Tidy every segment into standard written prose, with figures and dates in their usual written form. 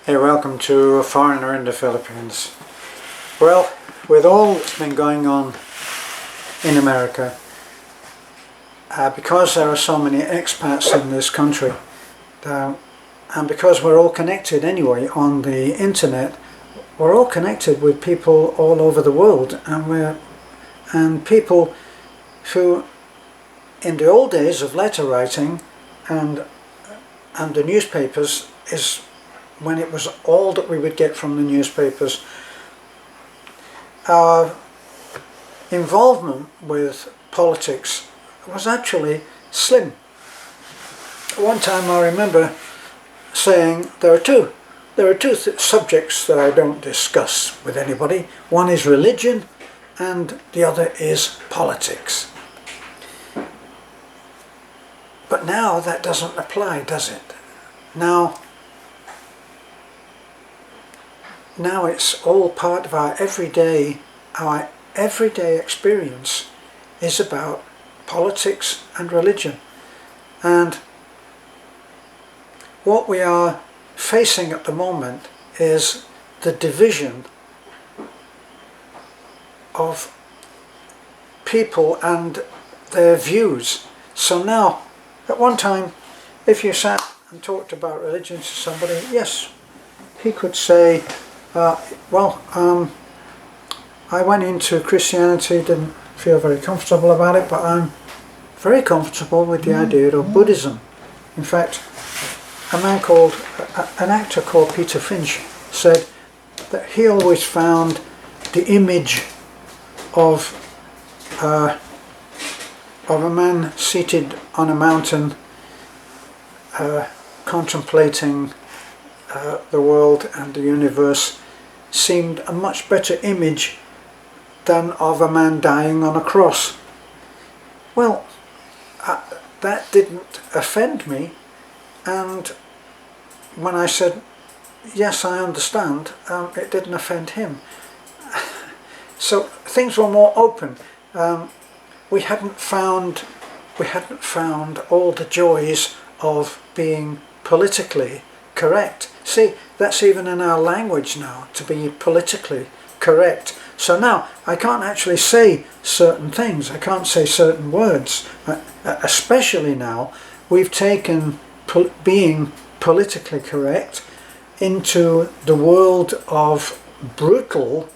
Hey, welcome to A Foreigner in the Philippines. Well, with all that's been going on in America, because there are so many expats in this country, and because we're all connected anyway on the internet, we're all connected with people all over the world, and people who, in the old days of letter writing and the newspapers, is when it was all that we would get from the newspapers, our involvement with politics was actually slim. One time I remember saying there are two subjects that I don't discuss with anybody. One is religion and the other is politics. But now that doesn't apply, does it? Now it's all part of our everyday experience is about politics and religion. And what we are facing at the moment is the division of people and their views. So now, at one time, if you sat and talked about religion to somebody, yes, he could say, I went into Christianity, didn't feel very comfortable about it, but I'm very comfortable with the idea of Buddhism. In fact, an actor called Peter Finch said that he always found the image of a man seated on a mountain contemplating the world and the universe seemed a much better image than of a man dying on a cross. Well, that didn't offend me, and when I said, yes, I understand, it didn't offend him. So things were more open. We hadn't found all the joys of being politically correct. See, that's even in our language now, to be politically correct. So now I can't actually say certain things, I can't say certain words, especially now we've taken being politically correct into the world of brutal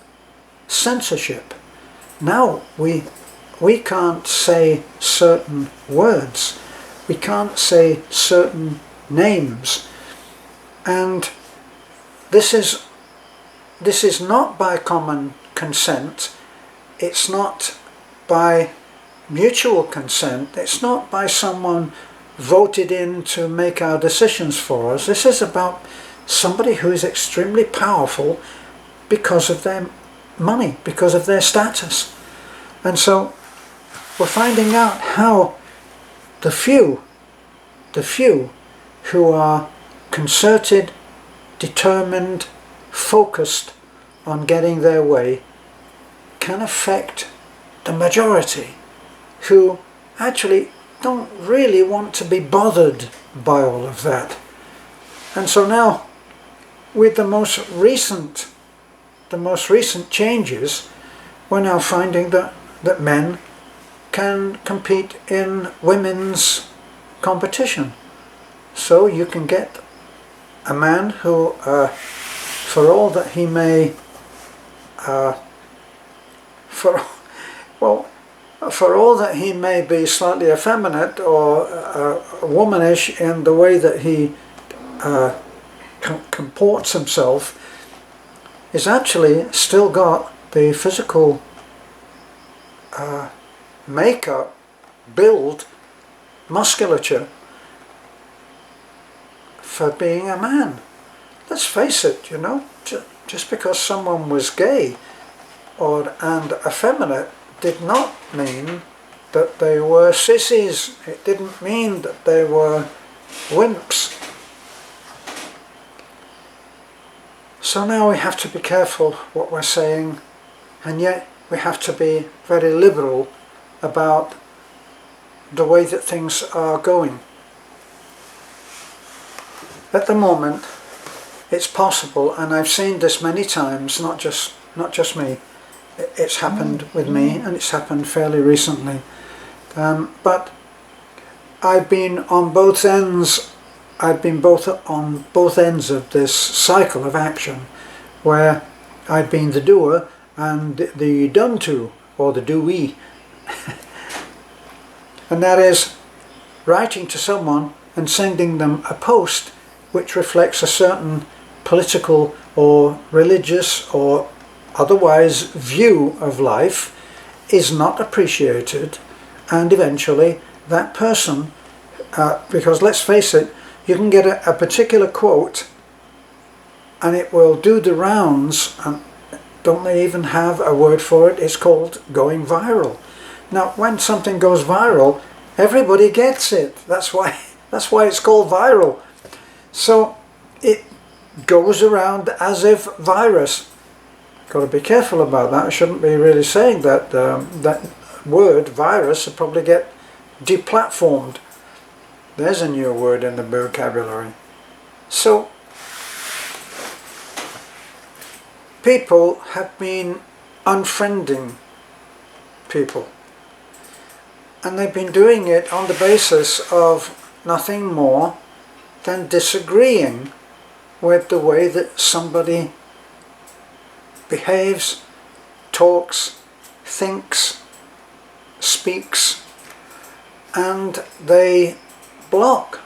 censorship. Now we can't say certain words, we can't say certain names. And this is not by common consent, it's not by mutual consent, it's not by someone voted in to make our decisions for us. This is about somebody who is extremely powerful because of their money, because of their status. And so we're finding out how the few who are concerted, determined, focused on getting their way can affect the majority who actually don't really want to be bothered by all of that. And so now, with the most recent changes, we're now finding that men can compete in women's competition. So you can get a man who, for all that he may, for all that he may be slightly effeminate or womanish in the way that he comports himself, is actually still got the physical makeup, build, musculature for being a man. Let's face it, you know, just because someone was gay and effeminate did not mean that they were sissies. It didn't mean that they were wimps. So now we have to be careful what we're saying, and yet we have to be very liberal about the way that things are going. At the moment, it's possible, and I've seen this many times, not just me. It's happened with me, and it's happened fairly recently. But I've been on both ends. I've been on both ends of this cycle of action, where I've been the doer and the done to, or the doee. And that is writing to someone and sending them a post which reflects a certain political or religious or otherwise view of life is not appreciated, and eventually that person, because let's face it, you can get a particular quote and it will do the rounds, and don't they even have a word for it? It's called going viral. Now when something goes viral, everybody gets it. That's why it's called viral. So it goes around as if virus. Got to be careful about that. I shouldn't be really saying that. That word virus will probably get deplatformed. There's a new word in the vocabulary. So people have been unfriending people, and they've been doing it on the basis of nothing more than disagreeing with the way that somebody behaves, talks, thinks, speaks, and they block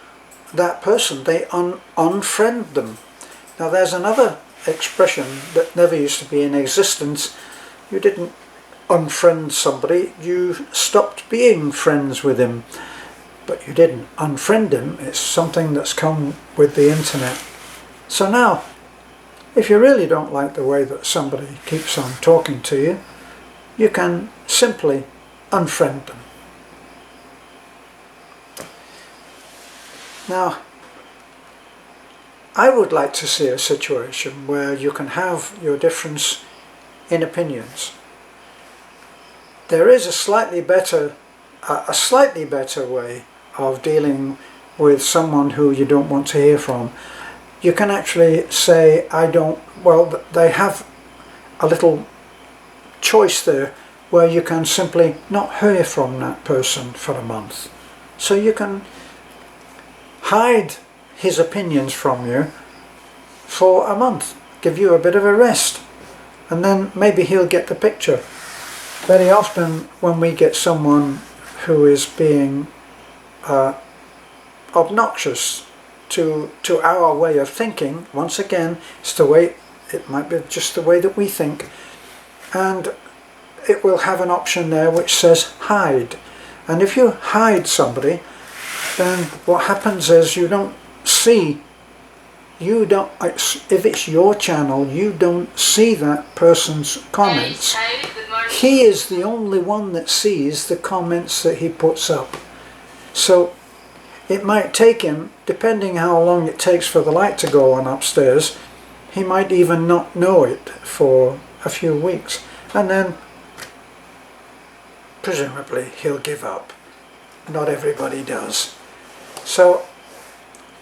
that person. They unfriend them. Now there's another expression that never used to be in existence. You didn't unfriend somebody, you stopped being friends with him, but you didn't unfriend him. It's something that's come with the internet. So now, if you really don't like the way that somebody keeps on talking to you, you can simply unfriend them. Now, I would like to see a situation where you can have your difference in opinions. There is a slightly better way of dealing with someone who you don't want to hear from. You can actually say, they have a little choice there where you can simply not hear from that person for a month. So you can hide his opinions from you for a month, give you a bit of a rest, and then maybe he'll get the picture. Very often when we get someone who is being obnoxious to our way of thinking, once again, it might be just the way that we think, and it will have an option there which says hide. And if you hide somebody, then what happens is if it's your channel, you don't see that person's comments. He is the only one that sees the comments that he puts up. So it might take him, depending how long it takes for the light to go on upstairs, he might even not know it for a few weeks, and then presumably he'll give up. Not everybody does. So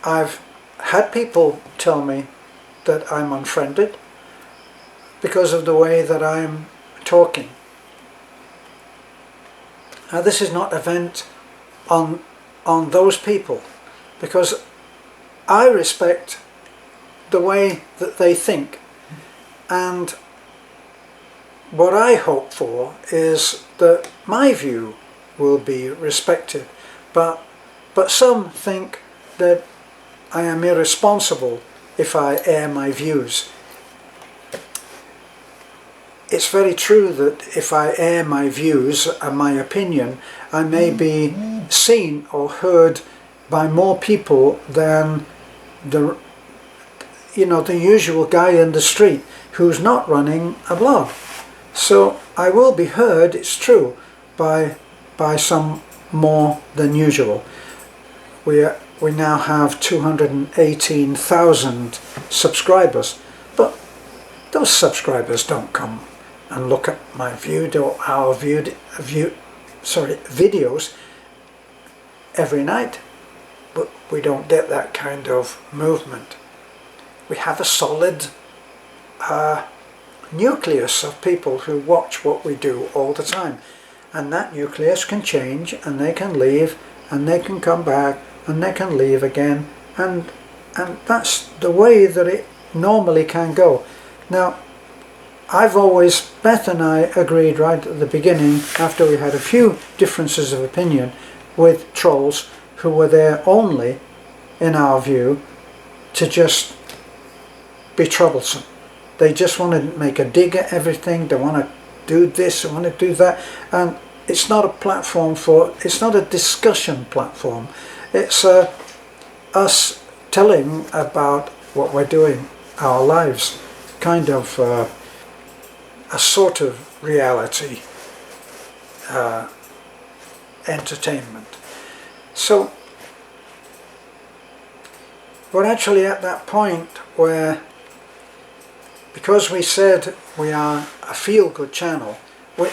I've had people tell me that I'm unfriended because of the way that I'm talking. Now this is not a vent on those people, because I respect the way that they think, and what I hope for is that my view will be respected, but some think that I am irresponsible if I air my views. It's very true that if I air my views and my opinion, I may be seen or heard by more people than the usual guy in the street who's not running a blog. So I will be heard, it's true, by some more than usual. We now have 218,000 subscribers, but those subscribers don't come and look at my videos every night. But we don't get that kind of movement. we have a solid nucleus of people who watch what we do all the time. And that nucleus can change, and they can leave, and they can come back, and they can leave again, and that's the way that it normally can go. Now, Beth and I agreed right at the beginning, after we had a few differences of opinion with trolls who were there only, in our view, to just be troublesome. They just want to make a dig at everything, they want to do this, they want to do that, and it's not a platform it's not a discussion platform. It's us telling about what we're doing, our lives, kind of a sort of reality entertainment. So we're actually at that point where, because we said we are a feel-good channel,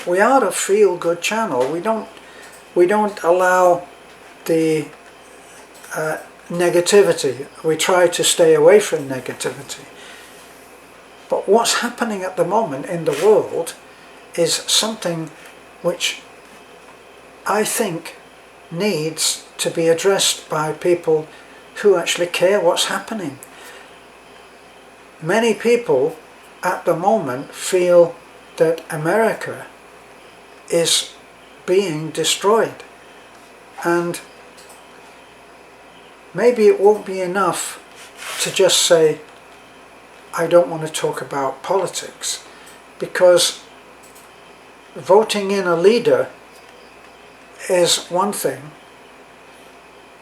we are a feel-good channel. We don't allow the negativity. We try to stay away from negativity. But what's happening at the moment in the world is something which I think needs to be addressed by people who actually care what's happening. Many people at the moment feel that America is being destroyed, and maybe it won't be enough to just say, I don't want to talk about politics, because voting in a leader is one thing,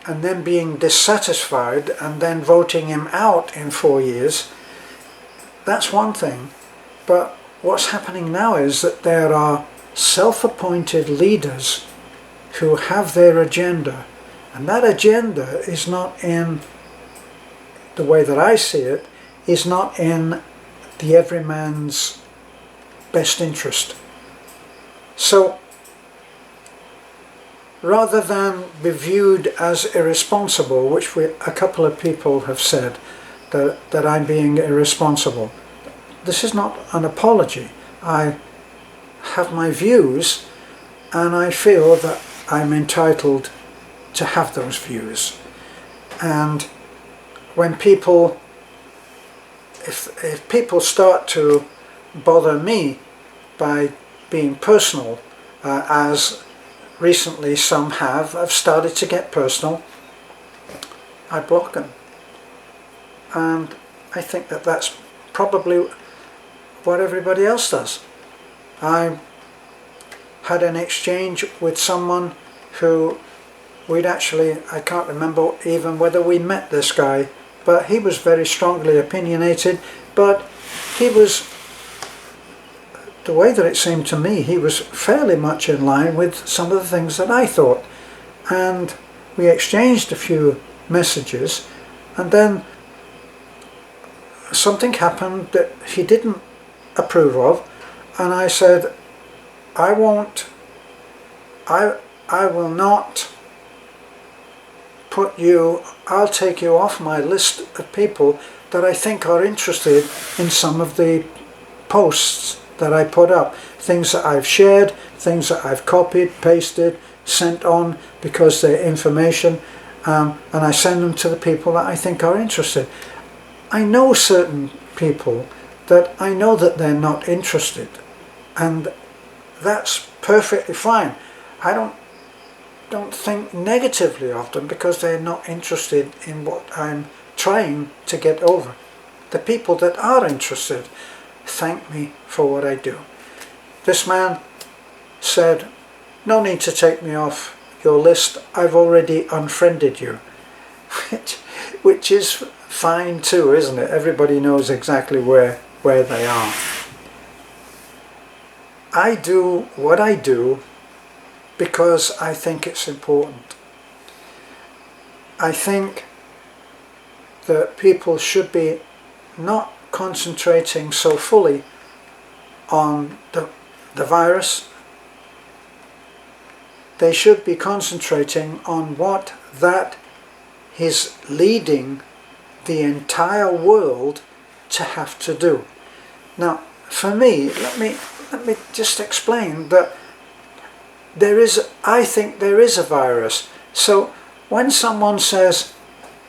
and then being dissatisfied and then voting him out in 4 years, that's one thing. But what's happening now is that there are self-appointed leaders who have their agenda, and that agenda is not, in the way that I see it, is not in the everyman's best interest. So rather than be viewed as irresponsible, which a couple of people have said that I'm being irresponsible, this is not an apology. I have my views, and I feel that I'm entitled to have those views. And when people, if people start to bother me by being personal, as recently some have started to get personal, I block them. And I think that that's probably what everybody else does. I had an exchange with someone who I can't remember even whether we met this guy, but he was very strongly opinionated, but he was, the way that it seemed to me, he was fairly much in line with some of the things that I thought. And we exchanged a few messages, and then something happened that he didn't approve of, and I said, I will not I'll take you off my list of people that I think are interested in some of the posts that I put up. Things that I've shared, things that I've copied, pasted, sent on because they're information, and I send them to the people that I think are interested. I know certain people that I know that they're not interested, and that's perfectly fine. I don't think negatively of them because they're not interested in what I'm trying to get over. The people that are interested thank me for what I do. This man said, no need to take me off your list, I've already unfriended you, which is fine too, isn't it? Everybody knows exactly where they are. I do what I do because I think it's important. I think that people should be not concentrating so fully on the virus. They should be concentrating on what that is leading the entire world to have to do. Now, for me, let me just explain that I think there is a virus. So when someone says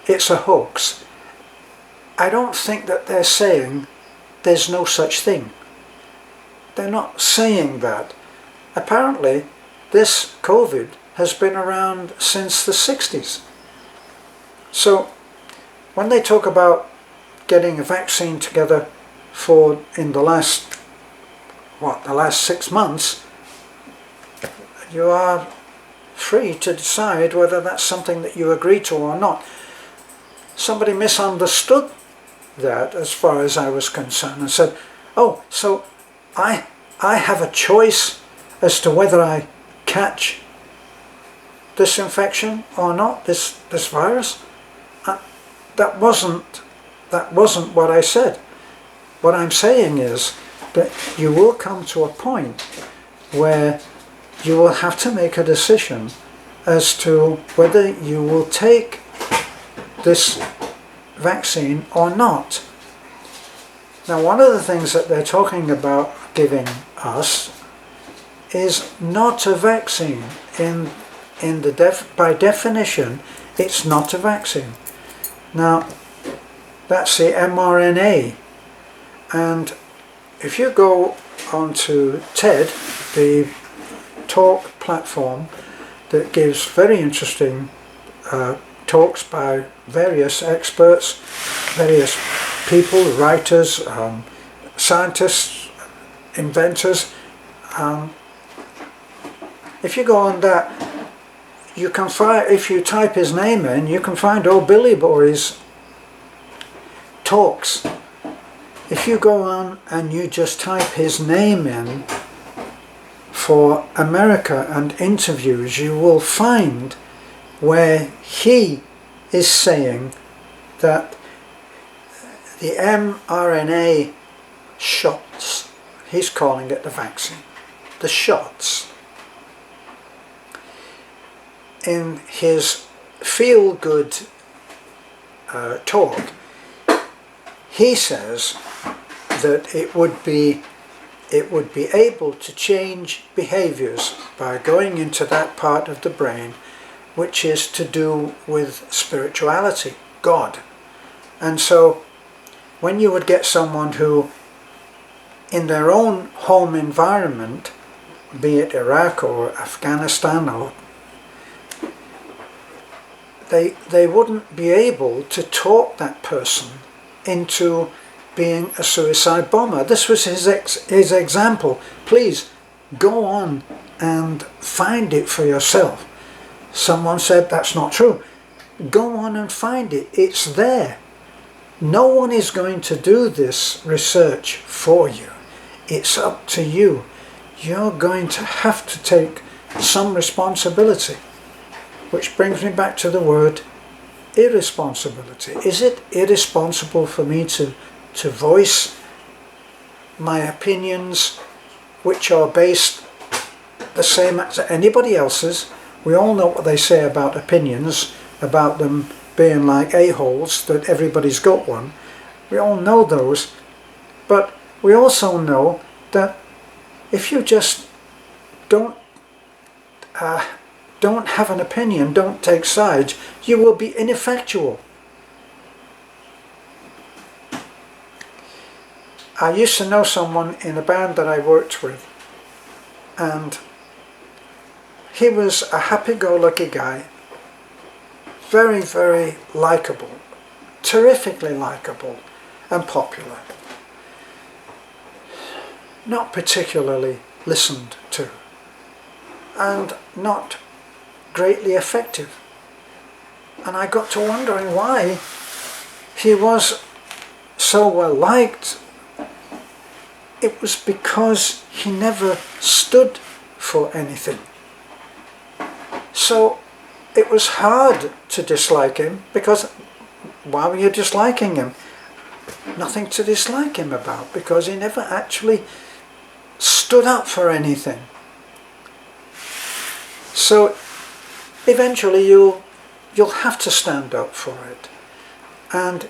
it's a hoax, I don't think that they're saying there's no such thing. They're not saying that. Apparently, this COVID has been around since the 60s. So when they talk about getting a vaccine together in the last 6 months, you are free to decide whether that's something that you agree to or not. Somebody misunderstood that as far as I was concerned and said, oh, so I have a choice as to whether I catch this infection or not, this virus. That wasn't what I said. What I'm saying is that you will come to a point where you will have to make a decision as to whether you will take this vaccine or not. Now, one of the things that they're talking about giving us is not a vaccine. By definition, it's not a vaccine. Now, that's the mRNA. And if you go onto TED, the talk platform that gives very interesting talks by various experts, various people, writers, scientists, inventors. If you go on that, you can find, if you type his name in, you can find old Billy Boy's talks. If you go on and you just type his name in for America and interviews, you will find where he is saying that the mRNA shots, he's calling it the vaccine, the shots. In his feel-good talk, he says that it would be able to change behaviors by going into that part of the brain which is to do with spirituality, God. And so when you would get someone who in their own home environment, be it Iraq or Afghanistan, or they wouldn't be able to talk that person into being a suicide bomber. This was his example. Please go on and find it for yourself. Someone said that's not true. Go on and find it. It's there. No one is going to do this research for you. It's up to you. You're going to have to take some responsibility. Which brings me back to the word irresponsibility. Is it irresponsible for me to voice my opinions, which are based the same as anybody else's? We all know what they say about opinions, about them being like a-holes, that everybody's got one. We all know those, but we also know that if you just don't have an opinion, don't take sides, you will be ineffectual. I used to know someone in a band that I worked with, and he was a happy-go-lucky guy, very, very likable, terrifically likable and popular. Not particularly listened to, and not greatly effective. And I got to wondering why he was so well liked. It was because he never stood for anything. So it was hard to dislike him, because why were you disliking him? Nothing to dislike him about, because he never actually stood up for anything. So eventually you'll have to stand up for it. And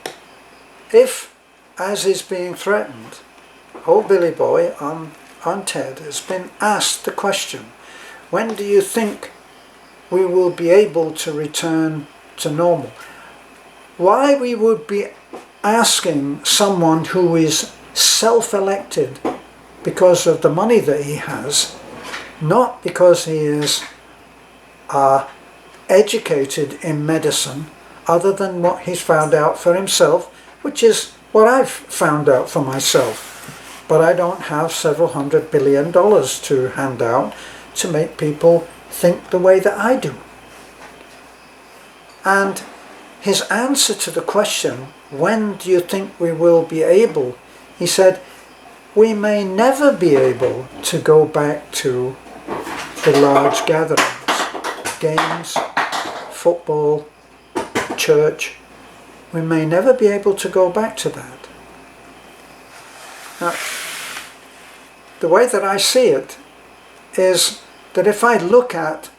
if, as is being threatened, old Billy Boy on TED has been asked the question, when do you think we will be able to return to normal? Why we would be asking someone who is self-elected because of the money that he has, not because he is educated in medicine, other than what he's found out for himself, which is what I've found out for myself. But I don't have several $100 billion to hand out to make people think the way that I do. And his answer to the question, when do you think we will be able? He said, we may never be able to go back to the large gatherings, games, football, church. We may never be able to go back to that. Now, the way that I see it is that if I look at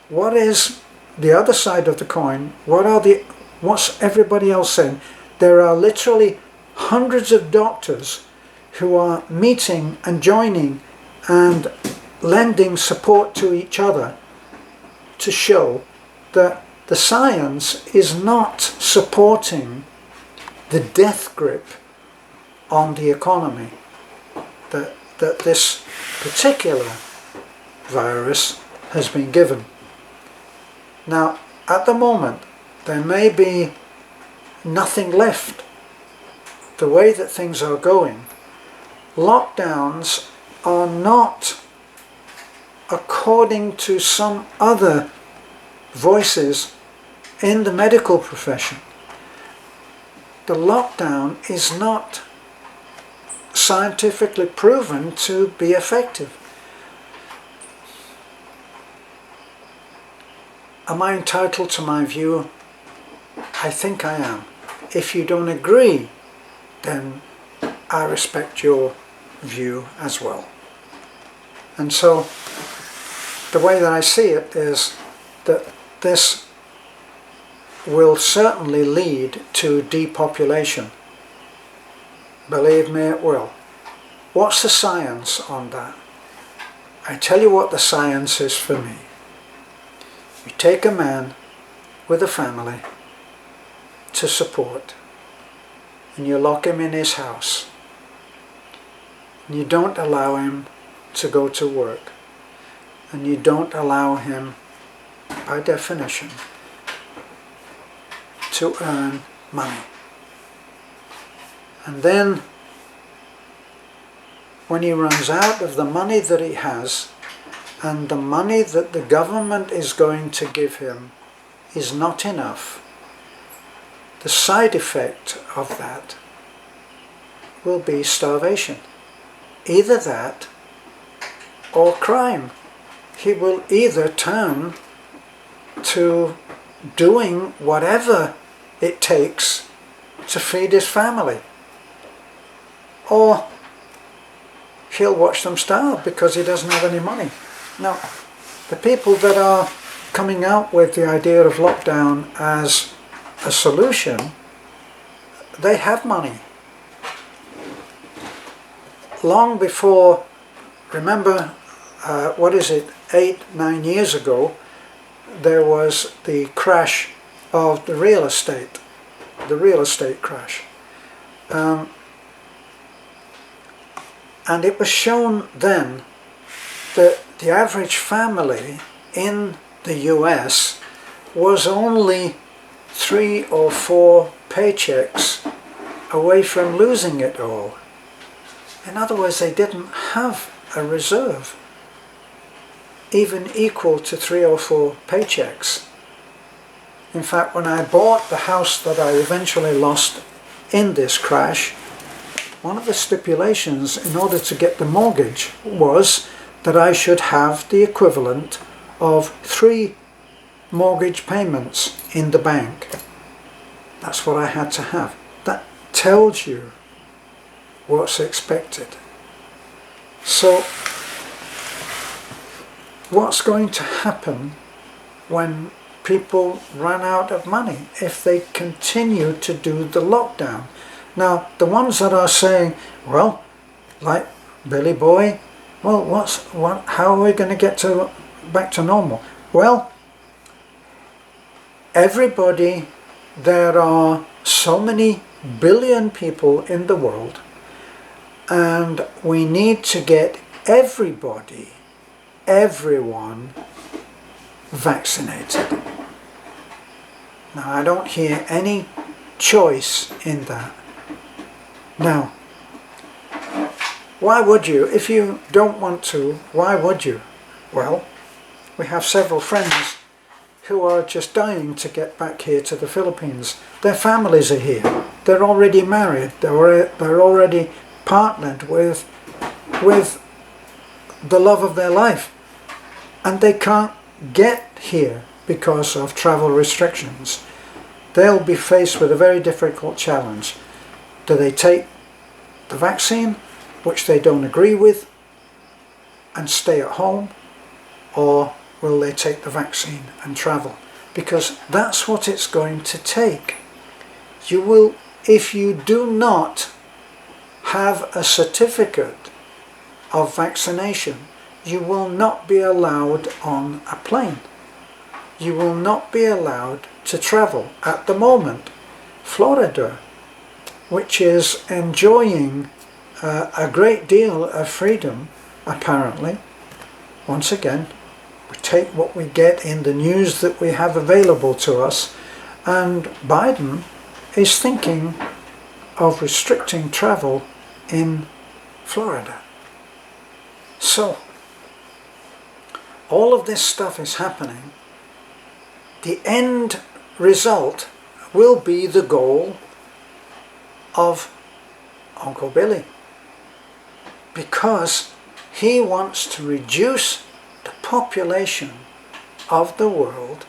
what is the other side of the coin, what's everybody else saying, there are literally hundreds of doctors who are meeting and joining and lending support to each other to show that the science is not supporting the death grip on the economy that this particular virus has been given. Now, at the moment, there may be nothing left. The way that things are going, lockdowns are not, according to some other voices in the medical profession, the lockdown is not scientifically proven to be effective. Am I entitled to my view? I think I am. If you don't agree, then I respect your view as well. And so the way that I see it is that this will certainly lead to depopulation. Believe me, it will. What's the science on that? I tell you what the science is for me. You take a man with a family to support, and you lock him in his house, and you don't allow him to go to work, and you don't allow him, by definition, to earn money. And then, when he runs out of the money that he has, and the money that the government is going to give him is not enough, the side effect of that will be starvation. Either that or crime. He will either turn to doing whatever it takes to feed his family, or he'll watch them starve because he doesn't have any money. Now, the people that are coming out with the idea of lockdown as a solution, they have money. Long before, remember, 8-9 years ago, there was the crash of the real estate crash. And it was shown then that the average family in the US was only 3 or 4 paychecks away from losing it all. In other words, they didn't have a reserve even equal to 3 or 4 paychecks. In fact, when I bought the house that I eventually lost in this crash, one of the stipulations in order to get the mortgage was that I should have the equivalent of 3 mortgage payments in the bank. That's what I had to have. That tells you what's expected. So, what's going to happen when people run out of money if they continue to do the lockdown. Now, the ones that are saying, well, like Billy Boy, well, how are we going to get back to normal? Well, everybody, there are so many billion people in the world, and we need to get everyone vaccinated. Now, I don't hear any choice in that. Now, why would you? If you don't want to, why would you? Well, we have several friends who are just dying to get back here to the Philippines. Their families are here. They're already married. They're already partnered with the love of their life. And they can't get here because of travel restrictions. They'll be faced with a very difficult challenge. Do they take the vaccine, which they don't agree with, and stay at home, or will they take the vaccine and travel? Because that's what it's going to take. You will, if you do not have a certificate of vaccination, you will not be allowed on a plane. You will not be allowed to travel. At the moment, Florida, which is enjoying a great deal of freedom, apparently, once again, we take what we get in the news that we have available to us, and Biden is thinking of restricting travel in Florida. So, all of this stuff is happening. The end result will be the goal of Uncle Billy, because he wants to reduce the population of the world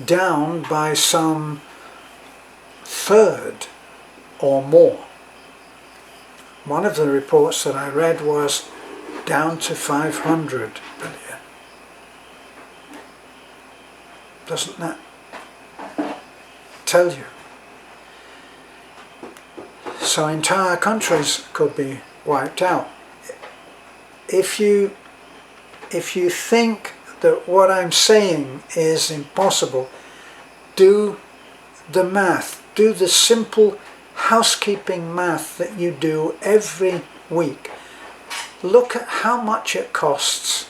down by some third or more. One of the reports that I read was down to 500 billion. Doesn't that tell you? So entire countries could be wiped out. If you think that what I'm saying is impossible, do the math. Do the simple housekeeping math that you do every week. Look at how much it costs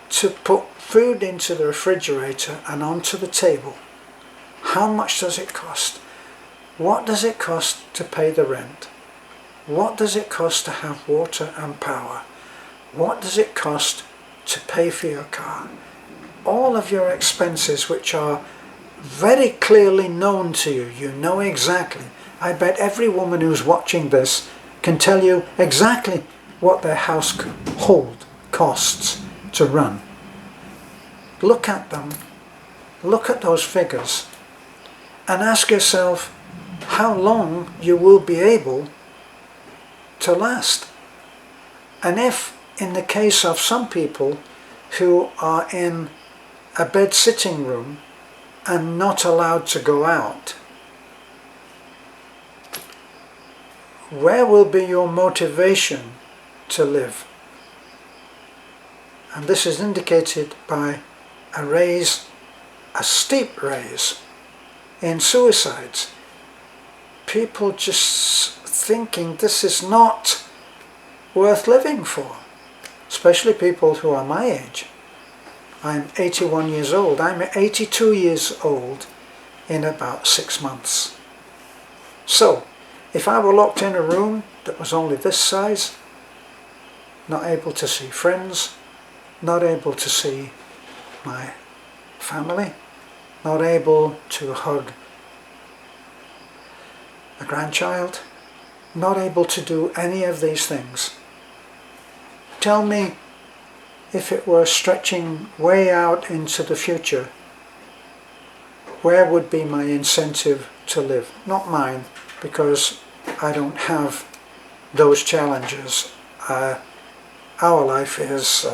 to put food into the refrigerator and onto the table. How much does it cost? What does it cost to pay the rent? What does it cost to have water and power? What does it cost to pay for your car? All of your expenses, which are very clearly known to you, you know exactly. I bet every woman who's watching this can tell you exactly what their household costs to run. Look at them, look at those figures, and ask yourself how long you will be able to last. And if, in the case of some people who are in a bed sitting room and not allowed to go out, where will be your motivation to live? And this is indicated by a steep rise in suicides. People just thinking this is not worth living for, especially people who are my age. I'm 81 years old. I'm 82 years old in about 6 months. So, if I were locked in a room that was only this size, not able to see friends, not able to see my family, not able to hug a grandchild, not able to do any of these things. Tell me, if it were stretching way out into the future, where would be my incentive to live? Not mine, because I don't have those challenges. Our life is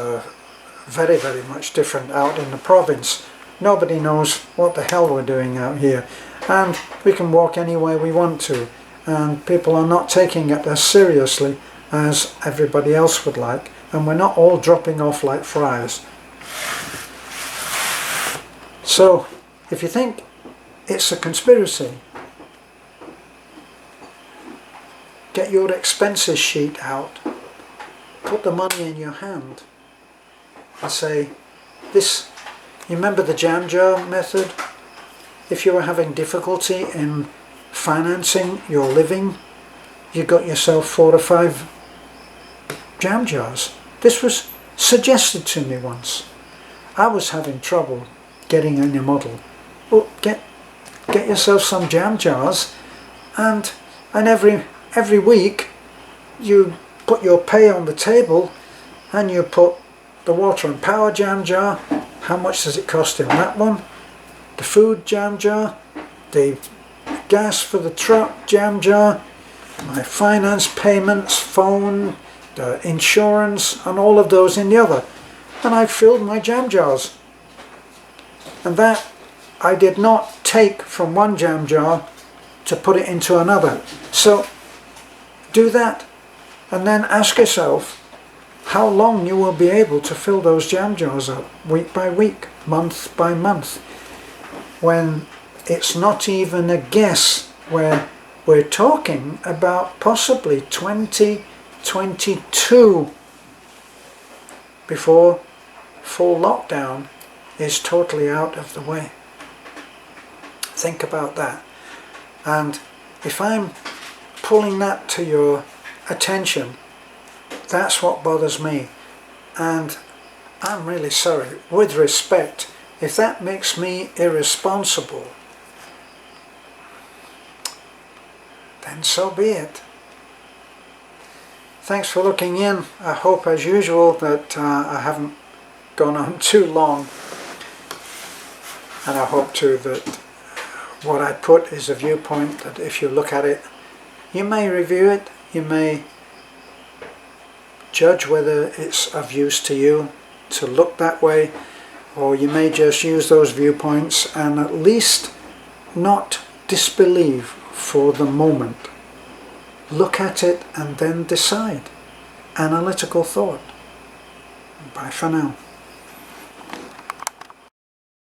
very, very much different out in the province. Nobody knows what the hell we're doing out here, and we can walk anywhere we want to, and people are not taking it as seriously as everybody else would like, and we're not all dropping off like flies. So if you think it's a conspiracy, get your expenses sheet out, put the money in your hand and say, this, you remember the jam jar method? If you were having difficulty in financing your living, you got yourself 4 or 5 jam jars. This was suggested to me once. I was having trouble getting in a model. Well, get yourself some jam jars, and every week you put your pay on the table and you put the water and power jam jar, how much does it cost in that one, the food jam jar, the gas for the truck jam jar, my finance payments, phone, the insurance, and all of those in the other. And I filled my jam jars. And that I did not take from one jam jar to put it into another. So do that, and then ask yourself how long you will be able to fill those jam jars up, week by week, month by month, when it's not even a guess, where we're talking about possibly 2022 before full lockdown is totally out of the way. Think about that. And if I'm pulling that to your attention, that's what bothers me. And I'm really sorry, with respect, if that makes me irresponsible, then so be it. Thanks for looking in. I hope, as usual, that I haven't gone on too long. And I hope too that what I put is a viewpoint that if you look at it, you may review it, you may judge whether it's of use to you to look that way, or you may just use those viewpoints and at least not disbelieve for the moment. Look at it and then decide. Analytical thought. Bye for now.